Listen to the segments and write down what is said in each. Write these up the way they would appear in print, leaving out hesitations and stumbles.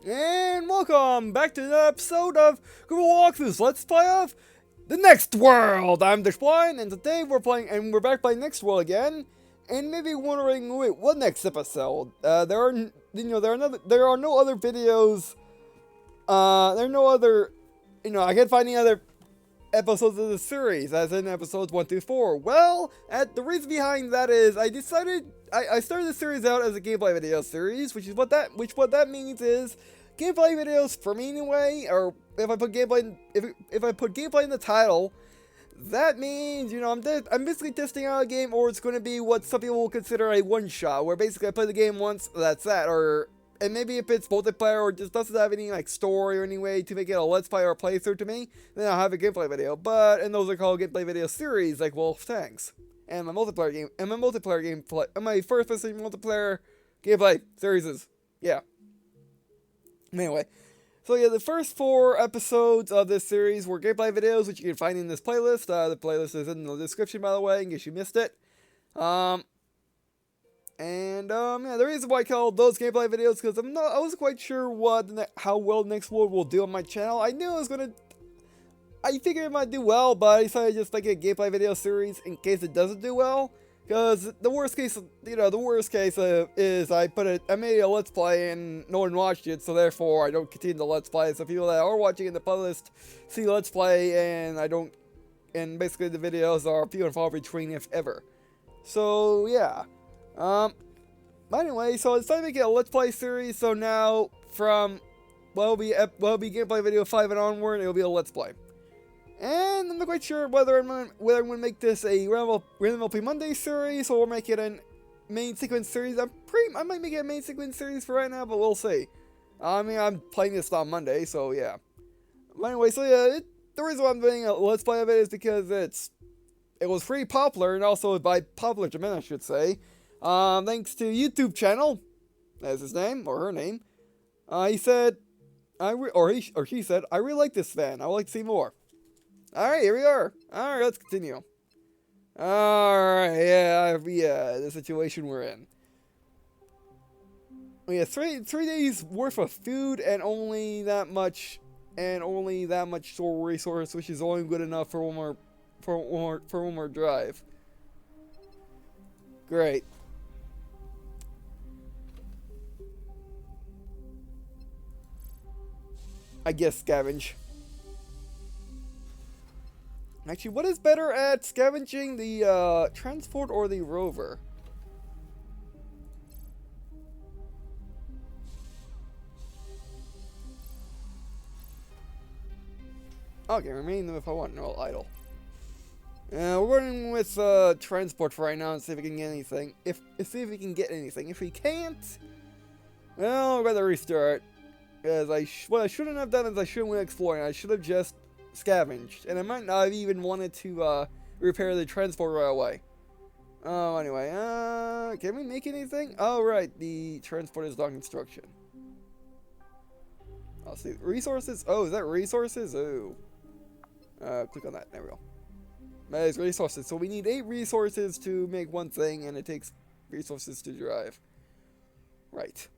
And welcome back to the episode of Google Walkthroughs Let's Play of The Next World! I'm Dishblind, and today we're back playing Next World again. And maybe wondering, wait, what next episode? There are no other videos, there are no other, I can't find any other episodes of the series, as in episodes 1 through 4. Well, the reason behind that is I started the series out as a gameplay video series, which what that means is gameplay videos for me anyway, or if I put gameplay in the title, that means, I'm basically testing out a game, or it's going to be what some people will consider a one-shot, where basically I play the game once, that's that, and maybe if it's multiplayer or just doesn't have any story or any way to make it a let's play or a playthrough to me, then I'll have a gameplay video. And those are called gameplay video series, like Wolf Tanks. And my multiplayer gameplay, and my first person multiplayer gameplay series is, yeah. Anyway, so yeah, the first 4 episodes of this series were gameplay videos, which you can find in this playlist. The playlist is in the description, by the way, in case you missed it. Yeah, the reason why I called those gameplay videos, because I wasn't quite sure how well Next World will do on my channel. I figured it might do well, but I decided to just make a gameplay video series in case it doesn't do well. Because the worst case is I made a let's play and no one watched it, so therefore I don't continue the let's play. So people that are watching in the playlist see let's play, and basically the videos are few and far between, if ever. So yeah. But anyway, so I decided to make it a let's play series, so now it'll be gameplay video 5 and onward, it'll be a let's play. And I'm not quite sure whether I'm going to make this a Random LP Monday series, or make it a main sequence series. I might make it a main sequence series for right now, but we'll see. I mean, I'm playing this on Monday, so yeah. But anyway, so yeah, the reason why I'm doing a let's play of it is because it was pretty popular, and also by popular demand, I should say. Thanks to YouTube channel, that's his name, or her name. He said, she said, I really like this fan. I would like to see more. Alright, here we are. Alright, let's continue. Alright, yeah, the situation we're in. We have three days worth of food and only that much store resource, which is only good enough for one more drive. Great. I guess scavenge. Actually, what is better at scavenging, the transport or the rover? Okay, remain them if I want. No, idle. We're running with transport for right now and see if we can get anything. See if we can get anything. If we can't, well, I'd rather restart. Because what I shouldn't have done is I shouldn't went exploring. I should have just scavenged, and I might not have even wanted to repair the transport right away. Oh, anyway, can we make anything? Oh, right, the transport is not construction. I'll see resources. Oh, is that resources? Oh, click on that. There we go. That is resources. So we need 8 resources to make one thing, and it takes resources to drive. Right.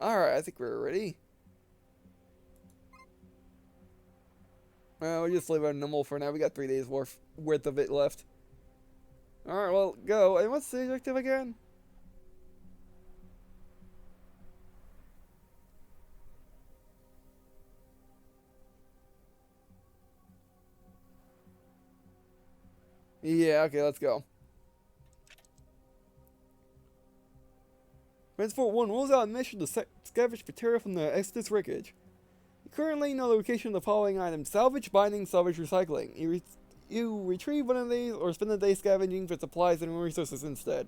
All right, I think we're ready. We'll just leave it normal for now. We got 3 days worth of it left. Alright, well, go. And what's the objective again? Yeah, okay, let's go. Transport 1 rolls out a mission to scavenge material from the Exodus wreckage. Currently know the location of the following items: salvage, binding, salvage, recycling. You retrieve one of these or spend the day scavenging for supplies and resources instead.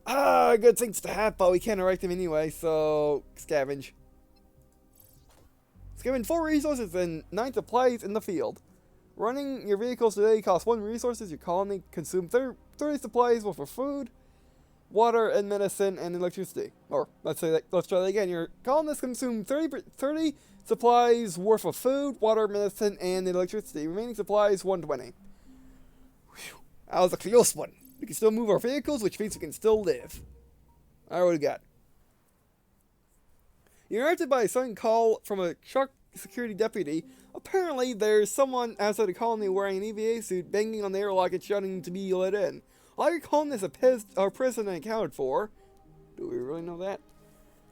Good things to have, but we can't erect them anyway, so scavenge. Scavenge 4 resources and 9 supplies in the field. Running your vehicles today costs 1 resources. Your colony consume 30 supplies worth of food, water, and medicine, and electricity. Or, let's try that again. Your colonists consume 30 supplies worth of food, water, medicine, and electricity. Remaining supplies, 120. Whew. That was a close one. We can still move our vehicles, which means we can still live. Alright, what do we got? You're interrupted by a sudden call from a shark security deputy. Apparently, there's someone outside the colony wearing an EVA suit banging on the airlock and shouting to be let in. All your colony is a prison accounted for. Do we really know that?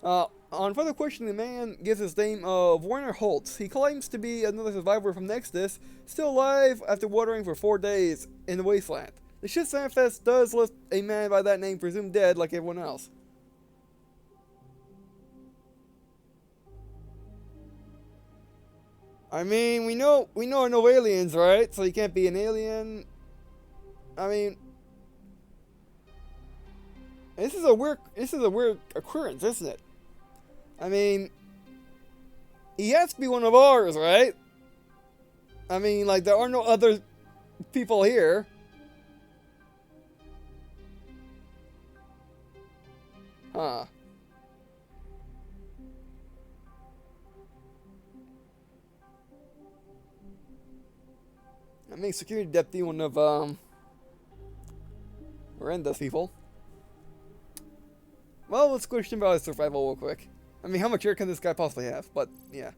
On further questioning, the man gives his name of Werner Holtz. He claims to be another survivor from Nexus, still alive after watering for 4 days in the wasteland. The ship's manifest does list a man by that name presumed dead like everyone else. I mean, we know no aliens, right? So he can't be an alien. I mean, this is a weird occurrence, isn't it? I mean, he has to be one of ours, right? I mean, like, there are no other people here. Huh. That makes security deputy one of, Miranda's people. Well, let's question about his survival real quick. I mean, how much air can this guy possibly have? But, yeah.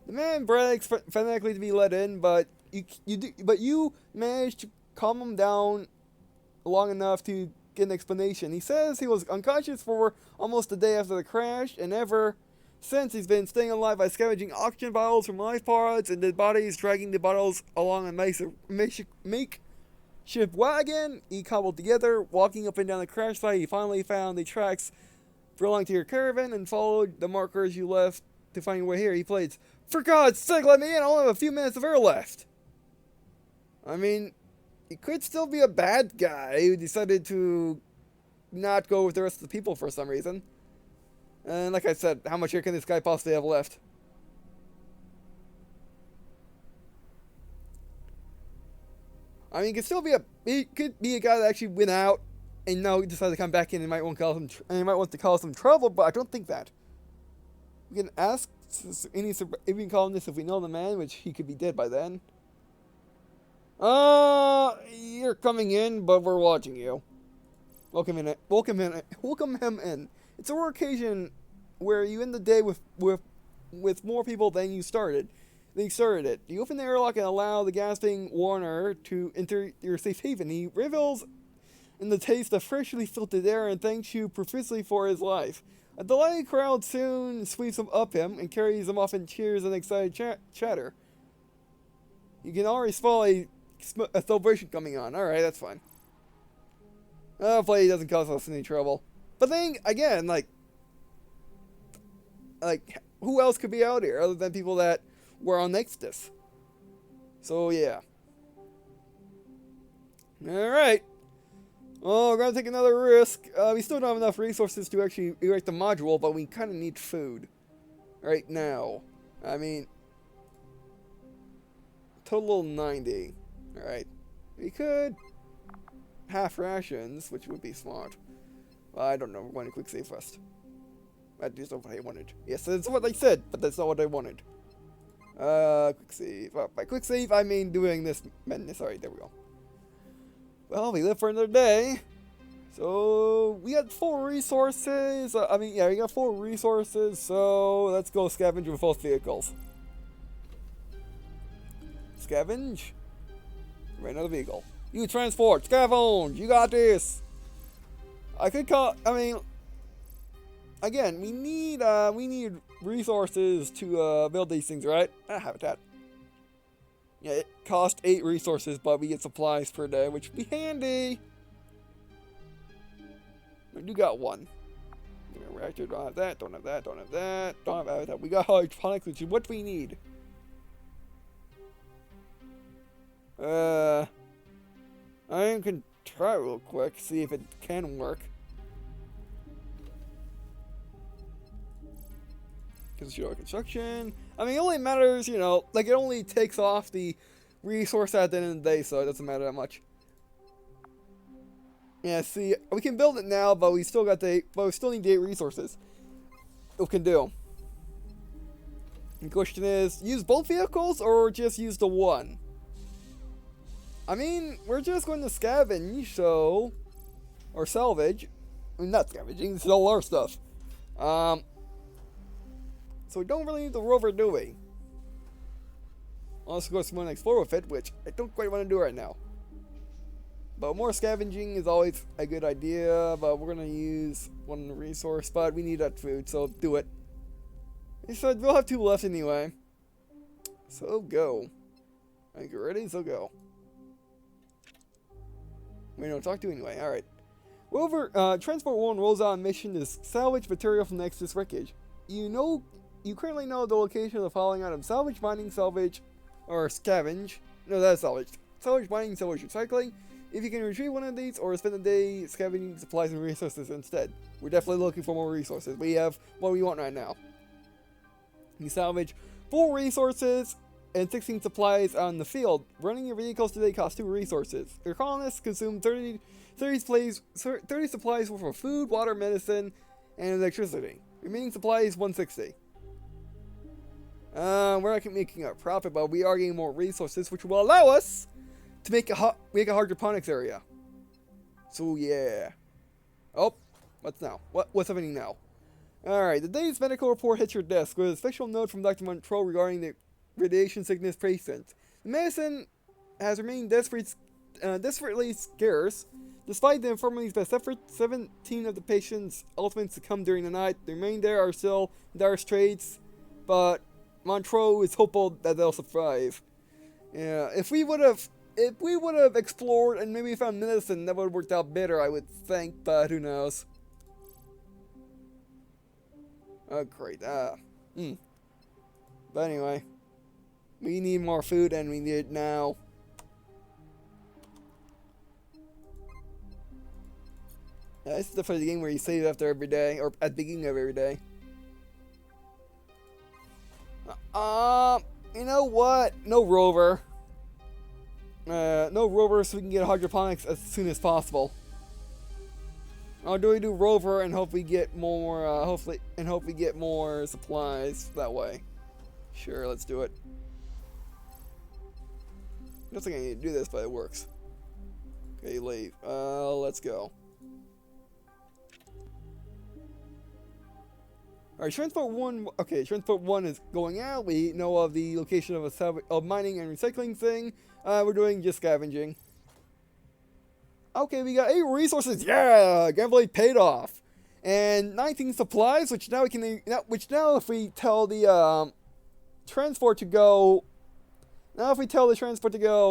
The man brags phonetically to be let in, but you managed to calm him down long enough to get an explanation. He says he was unconscious for almost a day after the crash, and ever since he's been staying alive by scavenging oxygen bottles from life pods and dead bodies, dragging the bottles along a makeshift wagon he cobbled together. Walking up and down the crash site, he finally found the tracks belonging to your caravan and followed the markers you left to find your way here. He pleads, "For God's sake, let me in! I only have a few minutes of air left." I mean, he could still be a bad guy who decided to not go with the rest of the people for some reason. And like I said, how much air can this guy possibly have left? I mean, he could be a guy that actually went out and now he decided to come back in and might want to cause some trouble, but I don't think that. We can ask any surviving colonists if we know the man, which he could be dead by then. You're coming in, but we're watching you. Welcome him in. It's a rare occasion where you end the day with more people than you started. it. You open the airlock and allow the gasping Warner to enter your safe haven. He revels in the taste of freshly filtered air and thanks you profusely for his life. A delighted crowd soon sweeps him up him and carries him off in cheers and excited chatter. You can already smell a celebration coming on. Alright, that's fine. Hopefully he doesn't cause us any trouble. But then, again, like, who else could be out here other than people that were on Nexus? So, yeah. Alright. Well, we're gonna take another risk. We still don't have enough resources to actually erect the module, but we kind of need food. Right now. I mean, total 90. Alright. We could half rations, which would be smart. Well, I don't know. We're going to quick save first. That is not what I wanted. Yes, that's what I said, but that's not what I wanted. Quick save. Well, by quick save, I mean doing this madness. Alright, there we go. Well, we live for another day. So, we got 4 resources. We got 4 resources, so let's go scavenge with both vehicles. Scavenge. Right, another vehicle. You transport, scavenge, you got this. Again, we need resources to build these things, right? Habitat. Yeah, it costs 8 resources, but we get supplies per day, which would be handy. We do got 1. Reactor, don't have that, don't have that, don't have that, don't have habitat. We got hydroponics, which is what we need. I can try real quick, see if it can work. Construction. I mean, it only matters, you know, like it only takes off the resource at the end of the day, so it doesn't matter that much. Yeah, see, we can build it now, but we still need the 8 resources. We can do. The question is, use both vehicles or just use the one? I mean, we're just going to scavenge, so... Or salvage. I mean, not scavenging, sell our stuff. So we don't really need the rover, do we? Unless we go somewhere and explore with it, which I don't quite want to do right now. But more scavenging is always a good idea, but we're going to use one resource, but we need that food, so do it. So we'll have 2 left anyway. So go. I think you're ready, so go. We don't talk to anyway, alright. Rover, Transport 1 rolls out on mission to salvage material from the Exodus wreckage. You currently know the location of the following items: salvage, mining, salvage, or scavenge. No, that's salvage. Salvage, mining, salvage, recycling. If you can retrieve one of these, or spend the day scavenging supplies and resources instead. We're definitely looking for more resources. We have what we want right now. You salvage 4 resources and 16 supplies on the field. Running your vehicles today costs 2 resources. Your colonists consume 30 supplies for food, water, medicine, and electricity. Remaining supplies 160. We're not making a profit, but we are getting more resources, which will allow us to make a hydroponics area. So yeah. Oh, what's now? What's happening now? Alright, the day's medical report hits your desk with a special note from Dr. Montreux regarding the radiation sickness patient. The medicine has remained desperately scarce. Despite the infirmary's best efforts, 17 of the patients ultimately succumbed during the night. The remainder are still in dire straits, but Montreux is hopeful that they'll survive. Yeah, if we would have explored and maybe found medicine, that would have worked out better, I would think, but who knows. Oh, great. But anyway, we need more food, and we need it now. This is the part of the game where you save after every day, or at the beginning of every day. You know what? No rover. No rover, so we can get hydroponics as soon as possible. Or do we do rover and hope we get more? Hope we get more supplies that way. Sure, let's do it. I don't think I need to do this, but it works. Okay, leave. Let's go. Alright, Transport 1, okay, Transport 1 is going out. We know of the location of a mining and recycling thing. We're doing just scavenging. Okay, we got 8 resources. Yeah, gambling paid off. And 19 supplies, which now if we tell the transport to go,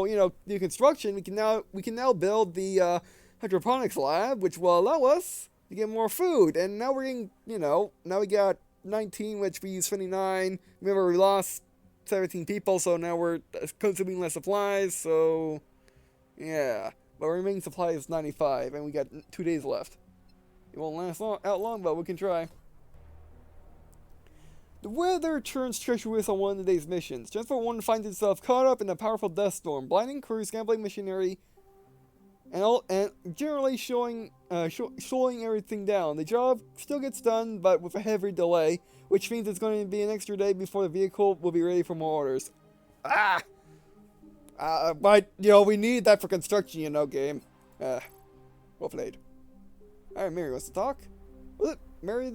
you know, do construction, we can now build the hydroponics lab, which will allow us to get more food. And now we're getting, you know, now we got 19, which we used 29. Remember, we lost 17 people, so now we're consuming less supplies. So yeah, but our remaining supply is 95, and we got 2 days left. It won't last out long, but we can try. The weather turns treacherous on one of the day's missions. Transport 1 finds itself caught up in a powerful dust storm, blinding crews, gambling machinery, and generally slowing everything down. The job still gets done, but with a heavy delay, which means it's going to be an extra day before the vehicle will be ready for more orders. But, you know, we need that for construction, you know, game. Well played. Alright, Mary wants to talk. Was it Mary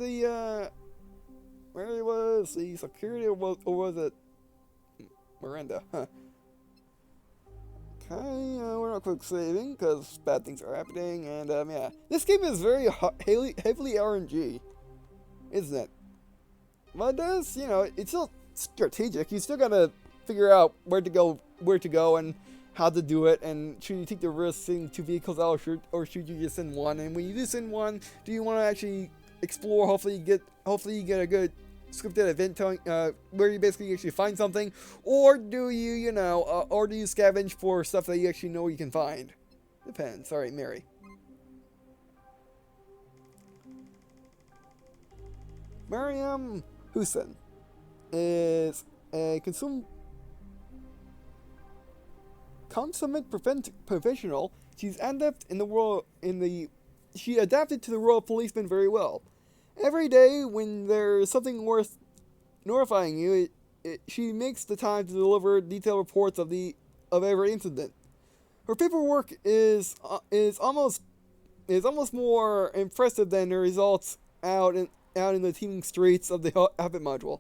Mary was the security, or was it Miranda? Huh. Okay, we're not quick saving, because bad things are happening, and, yeah. This game is very heavily RNG, isn't it? But it does, you know, it's still strategic. You still gotta figure out where to go, and how to do it, and should you take the risk sending 2 vehicles out, or should you just send 1? And when you do send 1, do you want to actually explore? Hopefully you get a good scripted event telling where you basically actually find something, or do you or do you scavenge for stuff that you actually know you can find? Depends. All right, Mary. Mariam Hussein is a consummate professional. She's adept in the world she adapted to the role of policeman very well. Every day when there's something worth notifying you, she makes the time to deliver detailed reports of every incident. Her paperwork is almost more impressive than the results out in the teeming streets of the habit module.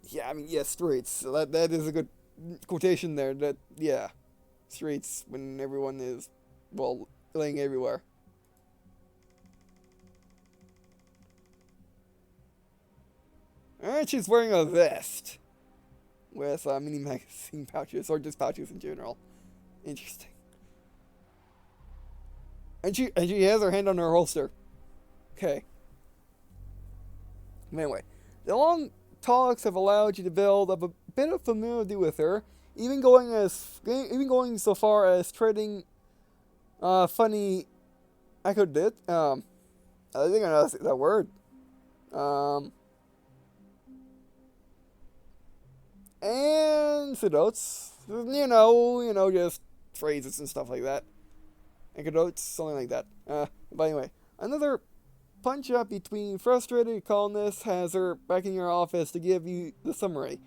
Yeah, I mean, yeah, streets. So that is a good quotation there. That yeah, streets when everyone is well laying everywhere. And she's wearing a vest with mini magazine pouches or just pouches in general. Interesting. And she has her hand on her holster. Okay. Anyway, the long talks have allowed you to build up a bit of familiarity with her, even going so far as trading funny I could did. I think I know that word. Um Anecdotes. Just phrases and stuff like that. Anecdotes, something like that. But anyway, another punch up between frustrated columnists has her back in your office to give you the summary.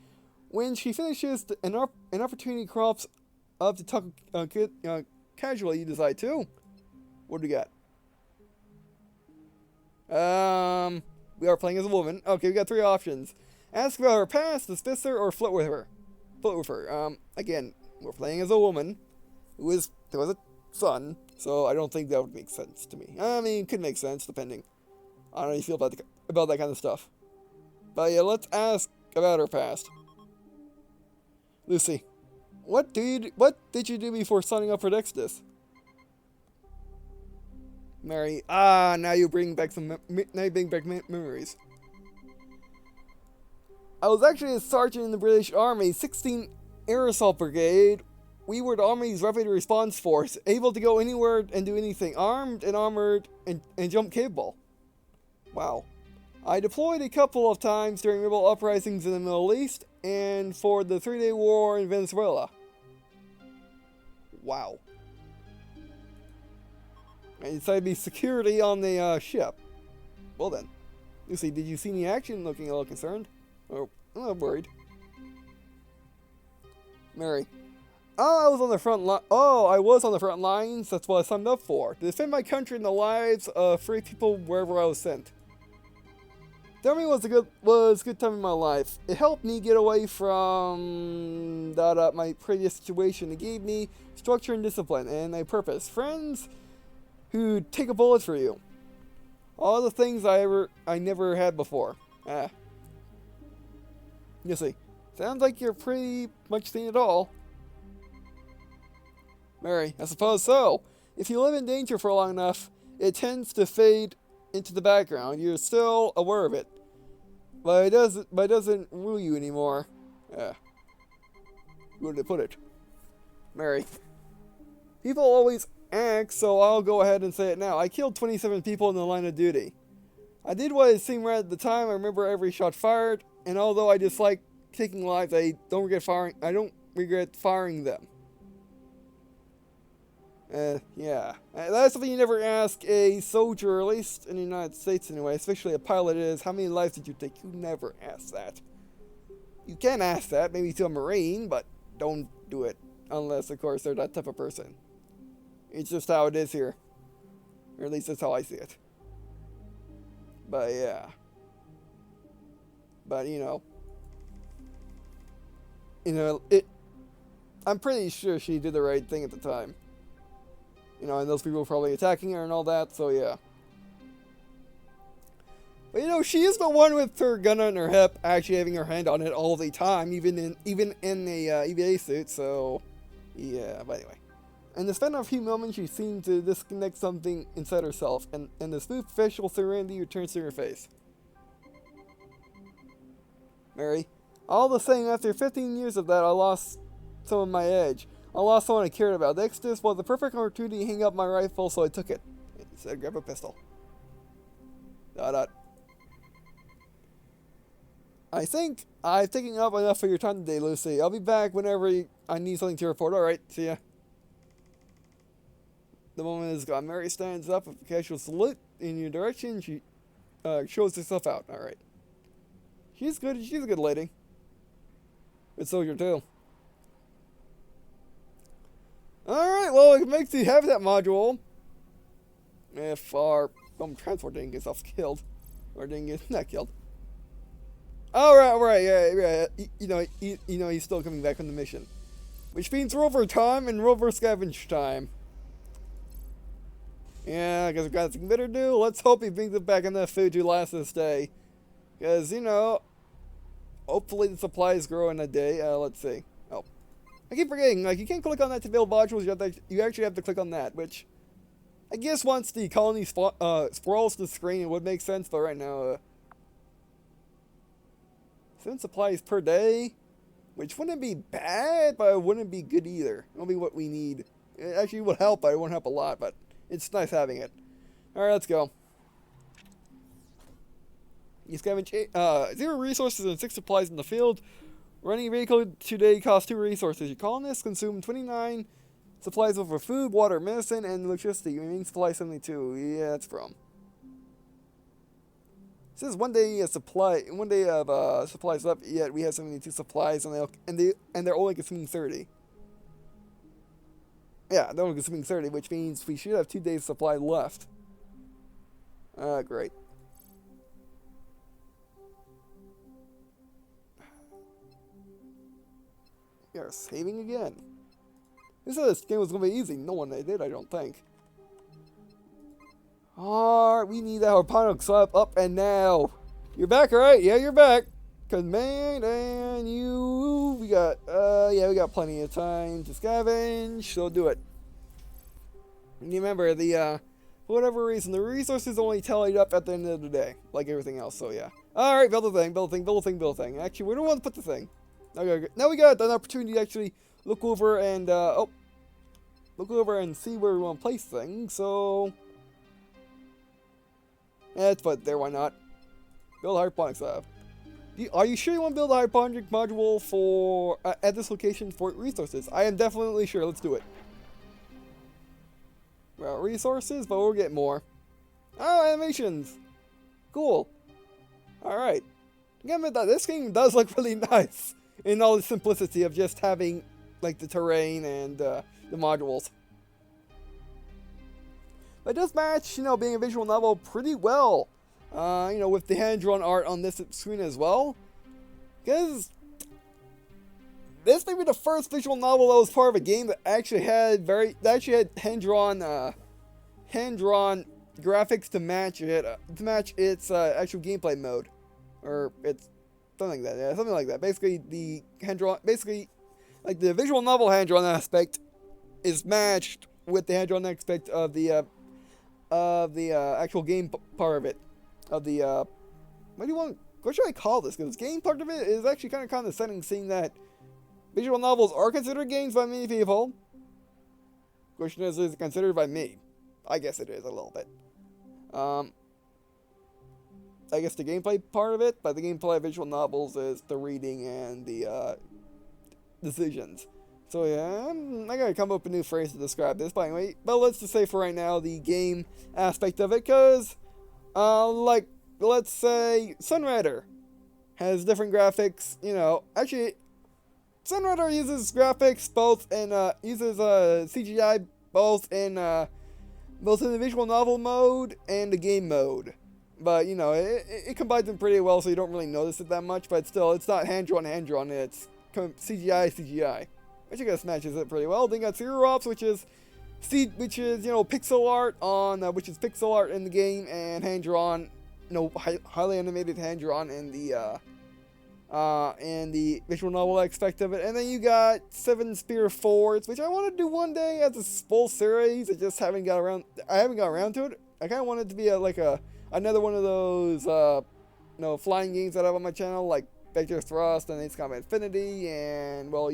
When she finishes, an opportunity crops up to talk casually. You decide to. What do we got? We are playing as a woman. Okay, we got three options. Ask about her past, dismiss her, or flirt with her. Flirt with her. Again, we're playing as a woman who was a son, so I don't think that would make sense to me. I mean, it could make sense depending on how you feel about that kind of stuff. But yeah, let's ask about her past. Lucy, what did you do before signing up for Dextus? Mary, now you bring back memories. I was actually a sergeant in the British Army, 16th Air Assault Brigade. We were the Army's rapid response force, able to go anywhere and do anything, armed and armored and jump capable. Wow. I deployed a couple of times during rebel uprisings in the Middle East and for the 3-day war in Venezuela. Wow. I decided to be security on the ship. Well then. Lucy, did you see any action? Looking a little concerned. Oh, I'm a little worried. Mary. I was on the front line. Oh, I was on the front lines. That's what I signed up for. To defend my country and the lives of free people wherever I was sent. The Army was a good time in my life. It helped me get away from my previous situation. It gave me structure and discipline and a purpose. Friends who take a bullet for you. All the things I never had before. You see, sounds like you're pretty much seen it all. Mary, I suppose so. If you live in danger for long enough, it tends to fade into the background. You're still aware of it. But it doesn't rule you anymore. Where did I put it? Mary. People always ask, so I'll go ahead and say it now. I killed 27 people in the line of duty. I did what it seemed right at the time. I remember every shot fired, and although I dislike taking lives, I don't regret firing them. Yeah. That's something you never ask a soldier, at least in the United States anyway, especially a pilot is, how many lives did you take? You never ask that. You can ask that, maybe to a Marine, but don't do it. Unless, of course, they're that type of person. It's just how it is here. Or at least that's how I see it. But yeah. But, I'm pretty sure she did the right thing at the time. And those people were probably attacking her and all that, so yeah. But she is the one with her gun on her hip, actually having her hand on it all the time, even in a EVA suit, so yeah, but anyway. In the span of a few moments, she seemed to disconnect something inside herself, and the smooth facial serenity returns to her face. Mary, all the same, after 15 years of that, I lost some of my edge. I lost someone I cared about. Dextus was the perfect opportunity to hang up my rifle, so I took it. He said, grab a pistol. ... I think I've taken up enough of your time today, Lucy. I'll be back whenever I need something to report. Alright, see ya. The moment is gone. Mary stands up with a casual salute in your direction. She shows herself out. Alright. She's good. She's a good lady. Good soldier, too. Alright, well, it makes you have that module. If our transport didn't get us killed. Or didn't get not killed. All right, yeah. He's still coming back on the mission, which means rover time and rover scavenge time. Yeah, I guess we got something better to do. Let's hope he brings it back enough food to last this day, because hopefully the supplies grow in a day. Let's see. Oh, I keep forgetting. Like, you can't click on that to build modules. You actually have to click on that, which I guess once the colony sprawls the screen, it would make sense. But right now, 7 supplies per day, which wouldn't be bad, but it wouldn't be good either. It won't be what we need. It actually would help, but it won't help a lot. But it's nice having it. All right, let's go. You scavenge 0 resources and 6 supplies in the field. Running a vehicle today costs 2 resources. Your colonists consume 29 supplies over food, water, medicine, and electricity. Remaining supply 72. Yeah, that's from. It says 1 day of supplies left. Yet we have 72 supplies, and they're only consuming 30. Yeah, they're only consuming 30, which means we should have 2 days supply left. Great. We are saving again. They said this game was going to be easy. No one did, I don't think. Alright, we need that harponic slap up and now. You're back, right? Yeah, you're back. Cause man, and we got plenty of time to scavenge, so do it. And remember, for whatever reason, the resources only tallied up at the end of the day, like everything else, so yeah. Alright, build a thing. Actually, we don't want to put the thing. Okay, now we got an opportunity to actually look over and see where we want to place things. So yeah, let's put it there. Why not? Build a hydroponics lab. Are you sure you want to build a hydroponic module for at this location for resources? I am definitely sure. Let's do it. Well, resources, but we'll get more. Oh, animations. Cool. All right. I gotta admit that this game does look really nice. In all the simplicity of just having, like, the terrain and the modules. But it does match, being a visual novel pretty well. With the hand-drawn art on this screen as well. Because this may be the first visual novel that was part of a game that actually had hand-drawn graphics to match its actual gameplay mode, or its something like that. Yeah, something like that. Basically, like the visual novel hand-drawn aspect is matched with the hand-drawn aspect of the actual game part of it. What should I call this? Because game part of it is actually kind of condescending, seeing that visual novels are considered games by many people. Question is it considered by me? I guess it is a little bit. I guess the gameplay part of it, but the gameplay of visual novels is the reading and the decisions. So yeah, I gotta come up with a new phrase to describe this, but anyway, but let's just say for right now, the game aspect of it, because, like, let's say Sunrider has different graphics, actually, Sunrider uses graphics both in, uses CGI both in the visual novel mode and the game mode. But, it combines them pretty well, so you don't really notice it that much. But still, it's not hand-drawn, it's CGI. Which I guess matches it pretty well. Then you got Zero Ops, which is pixel art in the game, and hand-drawn, highly animated hand-drawn in the visual novel aspect of it. And then you got Seven Spear Forts, which I want to do one day as a full series. I just haven't got around to it. I kind of want it to be another one of those, flying games that I have on my channel, like Vector Thrust and Ace Combat Infinity, and, well,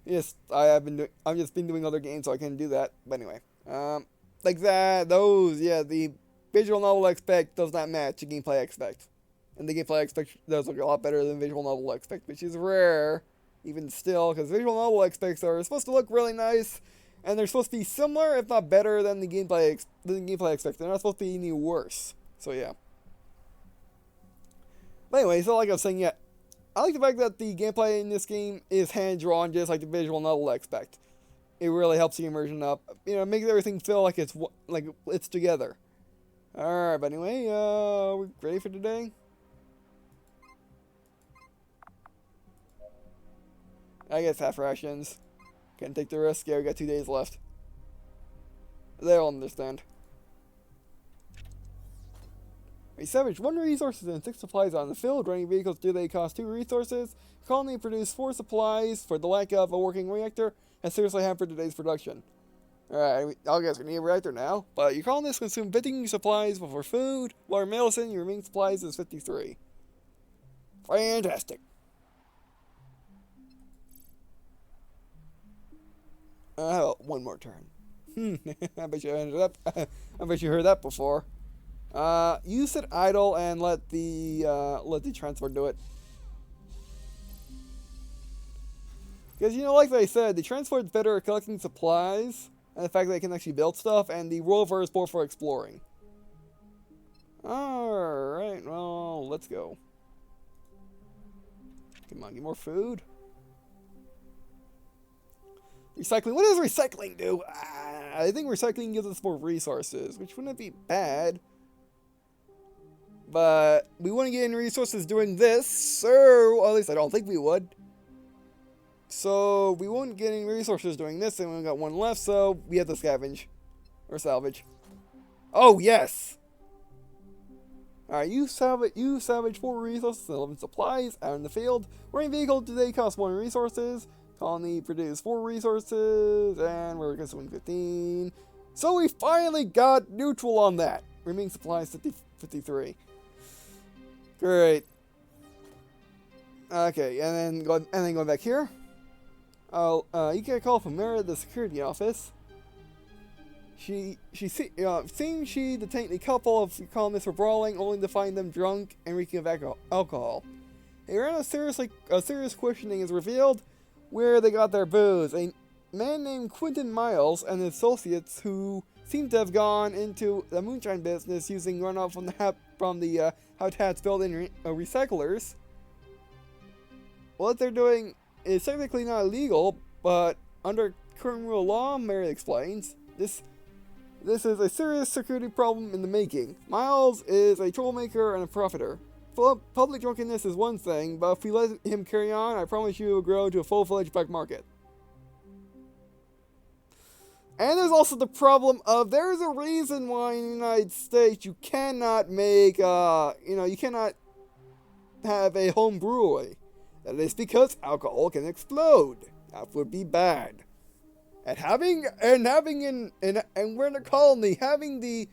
yes, I've just been doing other games, so I can do that. But anyway, like that, the visual novel aspect does not match the gameplay aspect. And the gameplay aspect does look a lot better than visual novel aspect, which is rare, even still, because visual novel aspects are supposed to look really nice, and they're supposed to be similar, if not better, than the gameplay aspect. They're not supposed to be any worse. So yeah. But anyway, so like I was saying, yeah, I like the fact that the gameplay in this game is hand-drawn, just like the visual novel aspect. It really helps the immersion up. Makes everything feel like it's together. Alright, but anyway, we're ready for today? I guess half rations. Can't take the risk. Yeah, we got 2 days left. They'll understand. A savage 1 resources and 6 supplies on the field. Running vehicles do they cost 2 resources. Colony produced 4 supplies for the lack of a working reactor has seriously hampered today's production. Alright, I guess we need a reactor now. But your colonists consume 15 supplies before food, while medicine, your remaining supplies is 53. Fantastic. One more turn. I bet you ended up. I bet you heard that before. You sit idle and let the transport do it. Because, you know, like I said, the transport's better at collecting supplies, and the fact that it can actually build stuff, and the rover is more for exploring. Alright, well, let's go. Come on, get more food. Recycling. What does recycling do? I think recycling gives us more resources, which wouldn't be bad. But we wouldn't get any resources doing this, so at least I don't think we would. So we won't get any resources doing this, and we got 1 left, so we have to scavenge. Or salvage. Oh, yes! Alright, you salvage 4 resources and 11 supplies out in the field. Running vehicle today costs 1 resources. Colony produced 4 resources, and we're consuming 15. So we finally got neutral on that. Remaining supplies 53. Great. Okay, and then going back here. You get a call from Mara at the security office. She seems she detained a couple of colonists for brawling, only to find them drunk and reeking of alcohol. Around a serious questioning is revealed where they got their booze. A man named Quentin Miles and his associates who seem to have gone into the moonshine business using runoff from the habitats built in recyclers. What they're doing is technically not illegal, but under current rule of law, Mary explains, this is a serious security problem in the making. Miles is a troublemaker and a profiter. Public drunkenness is one thing, but if we let him carry on, I promise you it will grow to a full-fledged black market. And there's also the problem of there's a reason why in the United States you cannot make, you cannot have a home brewery. That is because alcohol can explode. That would be bad. And we're in a colony, having the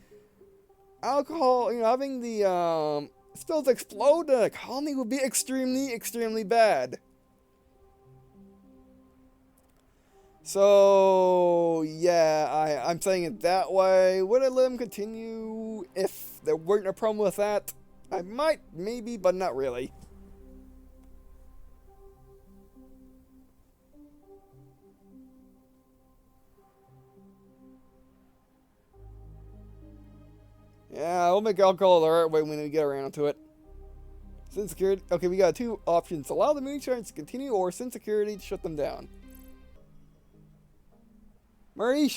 alcohol, having the spills explode in a colony would be extremely, extremely bad. So yeah, I'm saying it that way. Would I let him continue if there weren't a problem with that? I might, maybe, but not really. Yeah, we'll make alcohol the right way when we get around to it. Send security. Okay, we got 2 options. Allow the moonshiners to continue or send security to shut them down. Mary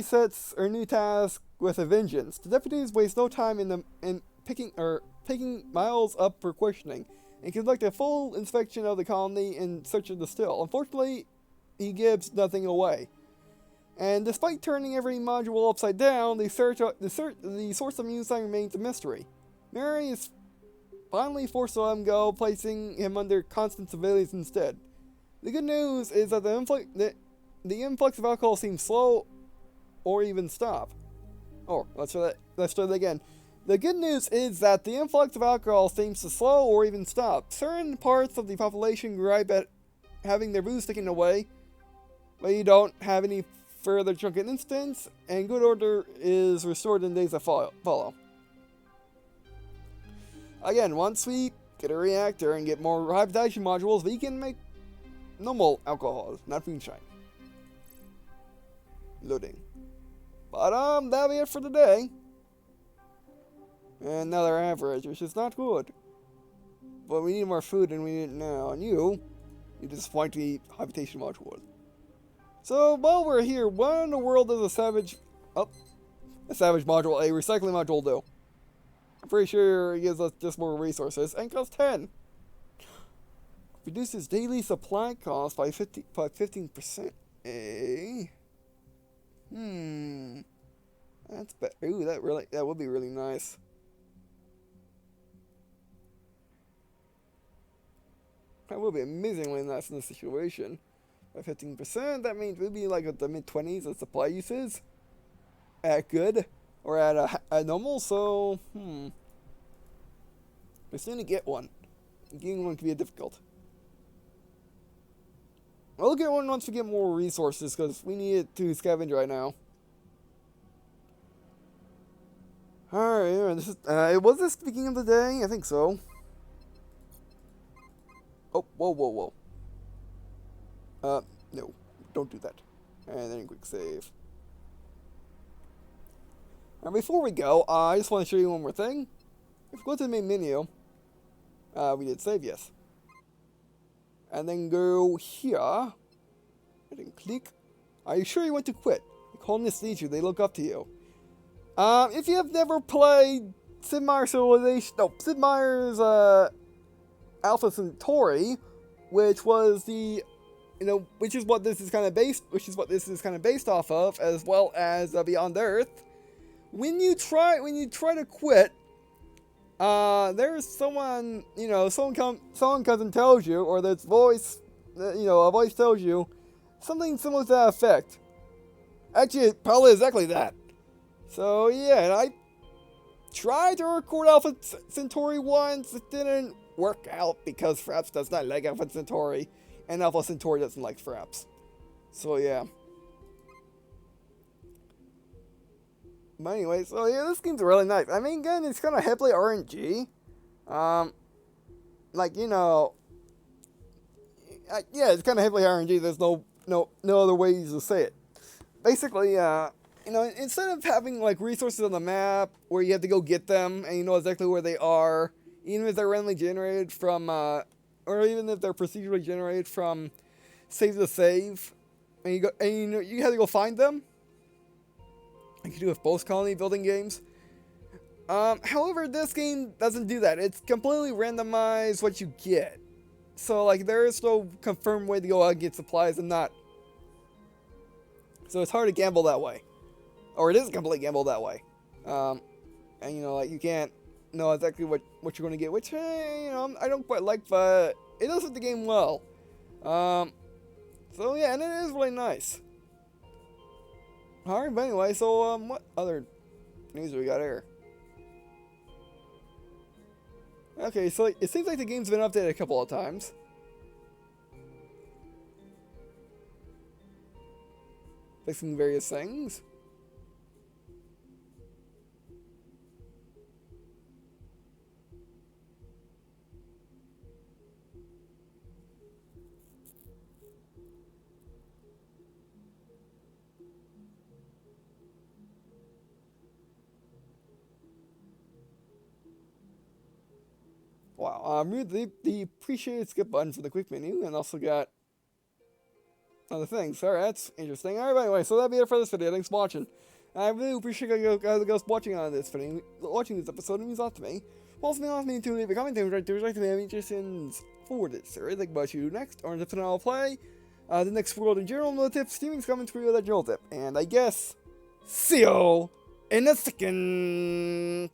sets her new task with a vengeance. The deputies waste no time in picking Miles up for questioning and conduct a full inspection of the colony in search of the still. Unfortunately, he gives nothing away. And despite turning every module upside down, the source of moonshine remains a mystery. Mary is finally forced to let him go, placing him under constant surveillance instead. The good news is that the influx of alcohol seems slow or even stop. Oh, let's try that again. The good news is that the influx of alcohol seems to slow or even stop. Certain parts of the population gripe at having their booze taken away, but you don't have any further drunken instance, and good order is restored in days that follow. Again, once we get a reactor and get more hybridization modules, we can make normal alcohol, not moonshine. Loading. But that'll be it for today. Another average, which is not good. But we need more food and we need it now. And you disappoint the habitation module. So while we're here, what in the world does a savage module, a recycling module do? I'm pretty sure it gives us just more resources and costs 10. Reduces daily supply cost by 15%. Eh? That's bad. Ooh, that would be really nice. That would be amazingly nice in this situation. By 15%, that means we'd be like at the mid-20s as supply uses. At good. Or at normal, so, we still need to get one. Getting one can be difficult. We'll get one once we get more resources, because we need it to scavenge right now. Alright, this is, was this the beginning of the day? I think so. Oh, whoa. No, don't do that. And then quick save. And before we go, I just want to show you one more thing. If we go to the main menu, we did save, yes. And then go here, and then click. Are you sure you want to quit? The colonists need you, they look up to you. If you have never played Sid Meier's Sid Meier's, Alpha Centauri, which was the, which is what this is kind of based off of, as well as Beyond Earth. When you try to quit, there's someone, someone comes and tells you, or this voice, a voice tells you something similar to that effect. Actually, probably exactly that. So yeah, and I tried to record Alpha Centauri once. It didn't work out because Fraps does not like Alpha Centauri, and Alpha Centauri doesn't like Fraps. So yeah. But anyway, so yeah, this game's really nice. I mean, again, it's kind of heavily RNG. Yeah, it's kind of heavily RNG. There's no other ways to say it. Basically, instead of having like resources on the map where you have to go get them and you know exactly where they are, even if they're randomly generated from, or even if they're procedurally generated from save to save, and you have to go find them. You can do with both colony building games. However, this game doesn't do that. It's completely randomized what you get. So, like, there is no confirmed way to go out and get supplies and not. So it's hard to gamble that way. Or it is a complete gamble that way. And, like, you can't know exactly what you're going to get, which, I don't quite like, but it does fit the game well. So, yeah, and it is really nice. Alright, but anyway, so, what other news do we got here? Okay, so it seems like the game's been updated a couple of times. Fixing various things. Wow, the appreciated skip button for the quick menu, and also got other things. Alright, that's interesting. Alright, anyway, so that'll be it for this video. Thanks for watching. I really appreciate you guys watching on this video, watching this episode. It means a lot to me. Also, means a lot to me to leave a comment down right there, like to me, suggestions for this series, like what you do next, or if I'll play the next world in general, no tips, streaming's coming for you that general tip. And I guess, see you in a second.